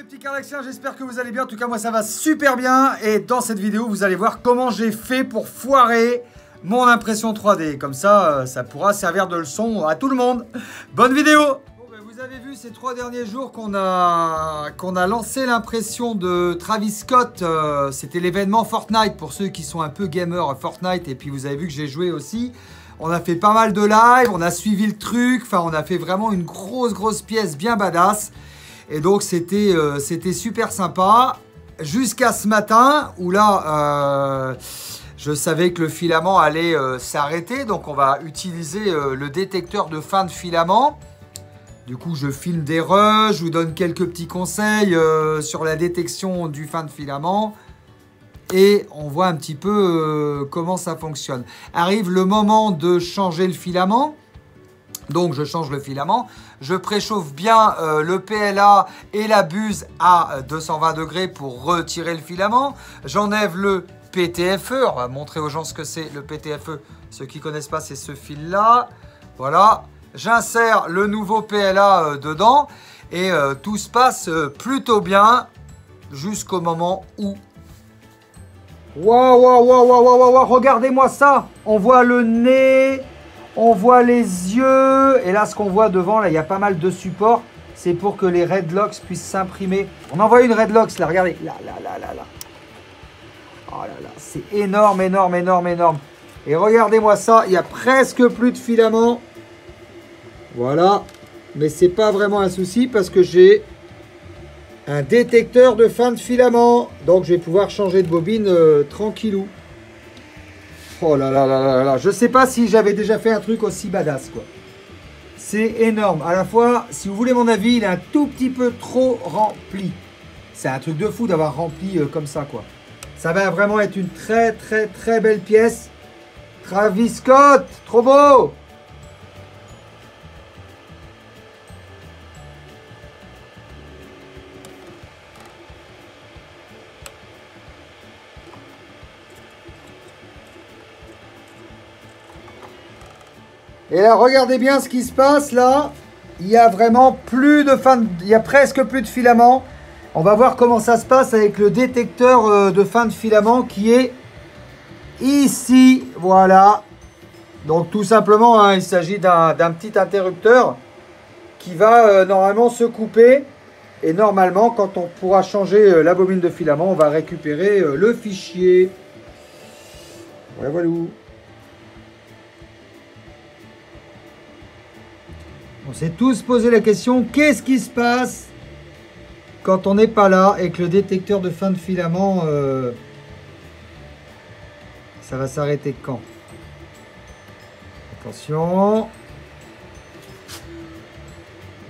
les petits Cardaxiens, j'espère que vous allez bien. En tout cas, moi ça va super bien. Et dans cette vidéo, vous allez voir comment j'ai fait pour foirer mon impression 3D. Comme ça, ça pourra servir de leçon à tout le monde. Bonne vidéo! Bon, ben, vous avez vu ces 3 derniers jours qu'on a lancé l'impression de Travis Scott. C'était l'événement Fortnite pour ceux qui sont un peu gamers Fortnite. Et puis vous avez vu que j'ai joué aussi. On a fait pas mal de live, on a suivi le truc. Enfin, on a fait vraiment une grosse pièce bien badass. Et donc c'était super sympa jusqu'à ce matin où là je savais que le filament allait s'arrêter, donc on va utiliser le détecteur de fin de filament. Du coup je filme des rushs, je vous donne quelques petits conseils sur la détection du fin de filament et on voit un petit peu comment ça fonctionne. Arrive le moment de changer le filament. Donc je change le filament, je préchauffe bien le PLA et la buse à 220 degrés pour retirer le filament. J'enlève le PTFE, on va montrer aux gens ce que c'est le PTFE. Ceux qui ne connaissent pas, c'est ce fil-là. Voilà, j'insère le nouveau PLA dedans et tout se passe plutôt bien jusqu'au moment où... Waouh, regardez-moi ça. On voit le nez... On voit les yeux, et là ce qu'on voit devant, là il y a pas mal de supports, c'est pour que les Redlocks puissent s'imprimer. On en voit une Redlocks là, regardez, là. Oh là là, c'est énorme. Et regardez-moi ça, il y a presque plus de filament. Voilà, mais c'est pas vraiment un souci parce que j'ai un détecteur de fin de filament. Donc je vais pouvoir changer de bobine tranquillou. Oh là là, je sais pas si j'avais déjà fait un truc aussi badass quoi. C'est énorme. À la fois, si vous voulez mon avis, il est un tout petit peu trop rempli. C'est un truc de fou d'avoir rempli comme ça quoi. Ça va vraiment être une très belle pièce. Travis Scott, trop beau! Et là, regardez bien ce qui se passe là. Il y a vraiment il y a presque plus de filament. On va voir comment ça se passe avec le détecteur de fin de filament qui est ici. Voilà. Donc tout simplement, hein, il s'agit d'un petit interrupteur qui va normalement se couper. Et normalement, quand on pourra changer la bobine de filament, on va récupérer le fichier. Voilà. On s'est tous posé la question, qu'est-ce qui se passe quand on n'est pas là et que le détecteur de fin de filament, ça va s'arrêter quand? Attention.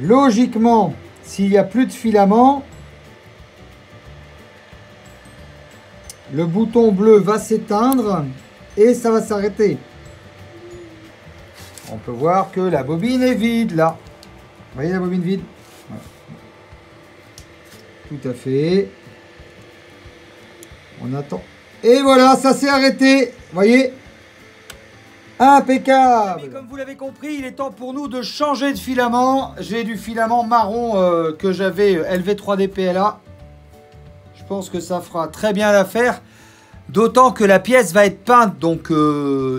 Logiquement, s'il n'y a plus de filament, le bouton bleu va s'éteindre et ça va s'arrêter. On peut voir que la bobine est vide là. Vous voyez la bobine vide? Voilà. Tout à fait. On attend. Et voilà, ça s'est arrêté. Vous voyez? Impeccable. Et comme vous l'avez compris, il est temps pour nous de changer de filament. J'ai du filament marron que j'avais LV3D PLA. Je pense que ça fera très bien l'affaire. D'autant que la pièce va être peinte. Donc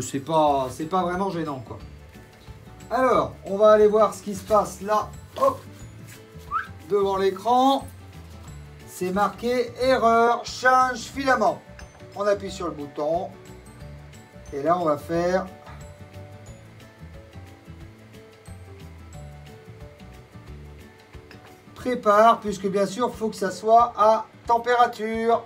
c'est pas vraiment gênant quoi. Alors, on va aller voir ce qui se passe là, hop, devant l'écran. C'est marqué erreur, change filament. On appuie sur le bouton. Et là, on va faire prépare, puisque bien sûr, il faut que ça soit à température.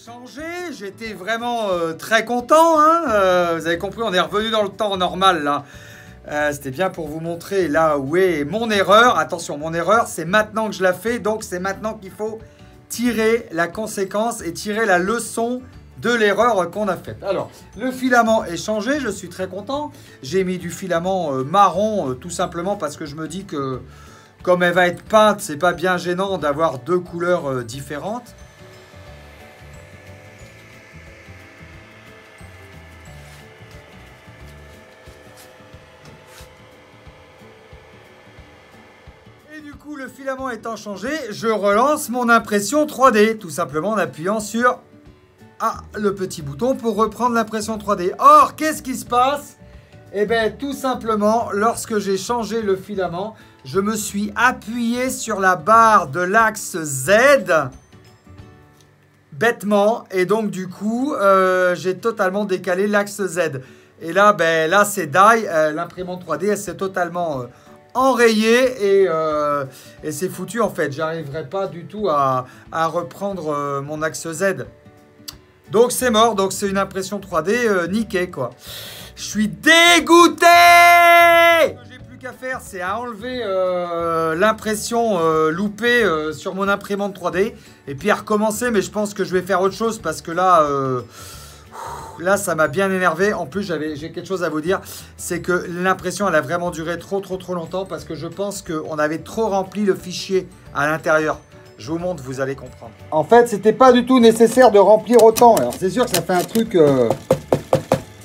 Changé, j'étais vraiment très content, hein. Vous avez compris, on est revenu dans le temps normal là. C'était bien pour vous montrer là où est mon erreur. Attention, mon erreur, c'est maintenant que je la fais, donc c'est maintenant qu'il faut tirer la conséquence et tirer la leçon de l'erreur qu'on a faite. Alors, le filament est changé, je suis très content. J'ai mis du filament marron tout simplement parce que je me dis que comme elle va être peinte, c'est pas bien gênant d'avoir deux couleurs différentes. Et du coup, le filament étant changé, je relance mon impression 3D, tout simplement en appuyant sur le petit bouton pour reprendre l'impression 3D. Or, qu'est-ce qui se passe? Eh bien, tout simplement, lorsque j'ai changé le filament, je me suis appuyé sur la barre de l'axe Z, bêtement, et donc du coup, j'ai totalement décalé l'axe Z. Et là, là c'est die, l'imprimante 3D, elle s'est totalement enrayée et c'est foutu en fait. J'arriverai pas du tout à reprendre mon axe Z. Donc c'est mort, donc c'est une impression 3D niquée quoi. Je suis dégoûté! Ce que j'ai plus qu'à faire, c'est à enlever l'impression loupée sur mon imprimante 3D et puis à recommencer, mais je pense que je vais faire autre chose parce que là, ça m'a bien énervé. En plus, j'ai quelque chose à vous dire, c'est que l'impression, elle a vraiment duré trop longtemps parce que je pense qu'on avait trop rempli le fichier à l'intérieur. Je vous montre, vous allez comprendre. En fait, c'était pas du tout nécessaire de remplir autant. Alors, c'est sûr que ça fait un truc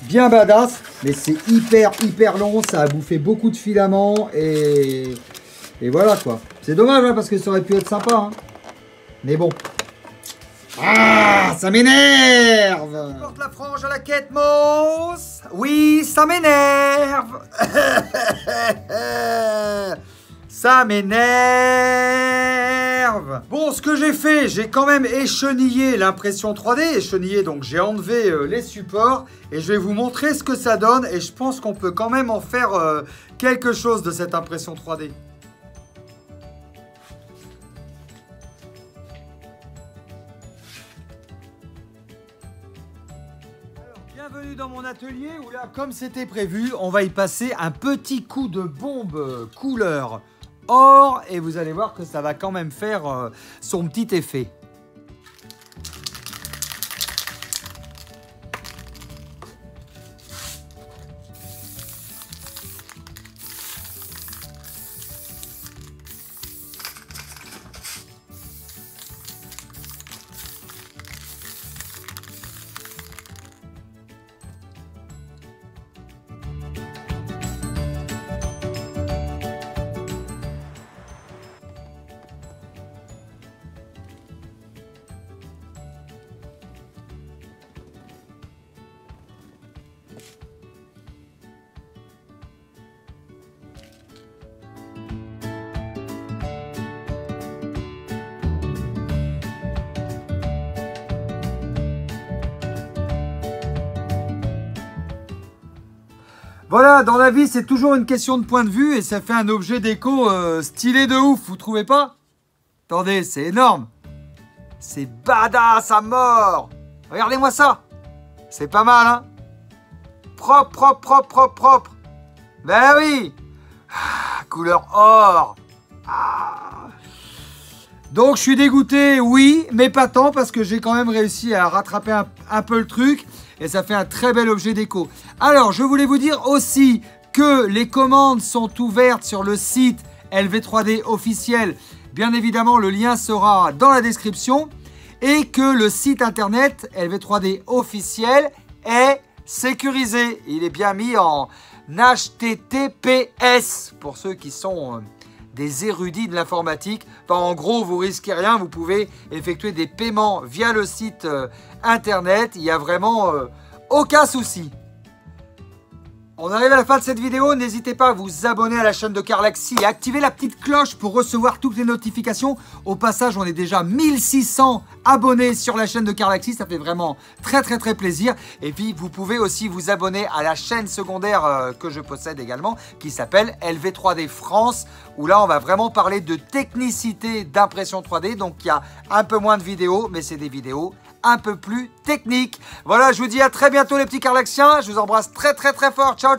bien badass, mais c'est hyper long. Ça a bouffé beaucoup de filaments et voilà quoi. C'est dommage hein, parce que ça aurait pu être sympa. Hein. Mais bon. Ah, ça m'énerve! Tu portes la frange à la quête, Moss? Oui, ça m'énerve! Ça m'énerve! Bon, ce que j'ai fait, j'ai quand même échenillé l'impression 3D. Échenillé, donc j'ai enlevé les supports. Et je vais vous montrer ce que ça donne. Et je pense qu'on peut quand même en faire quelque chose de cette impression 3D. Bienvenue dans mon atelier où là, comme c'était prévu, on va y passer un petit coup de bombe couleur or et vous allez voir que ça va quand même faire son petit effet. Voilà, dans la vie, c'est toujours une question de point de vue et ça fait un objet déco stylé de ouf, vous trouvez pas? Attendez, c'est énorme. C'est badass à mort. Regardez-moi ça. C'est pas mal, hein? Propre. Ben oui. Couleur or. Donc, je suis dégoûté, oui, mais pas tant parce que j'ai quand même réussi à rattraper un peu le truc. Et ça fait un très bel objet déco. Alors, je voulais vous dire aussi que les commandes sont ouvertes sur le site LV3D officiel. Bien évidemment, le lien sera dans la description. Et que le site internet LV3D officiel est sécurisé. Il est bien mis en HTTPS pour ceux qui sont des érudits de l'informatique. Enfin, en gros, vous risquez rien. Vous pouvez effectuer des paiements via le site internet. Il n'y a vraiment aucun souci. On arrive à la fin de cette vidéo. N'hésitez pas à vous abonner à la chaîne de Carlaxy et activer la petite cloche pour recevoir toutes les notifications. Au passage, on est déjà 1600 abonnés sur la chaîne de Carlaxy. Ça fait vraiment très plaisir. Et puis, vous pouvez aussi vous abonner à la chaîne secondaire que je possède également, qui s'appelle LV3D France, où là, on va vraiment parler de technicité d'impression 3D. Donc, il y a un peu moins de vidéos, mais c'est des vidéos un peu plus techniques. Voilà, je vous dis à très bientôt les petits Carlaxiens. Je vous embrasse très fort. Ciao.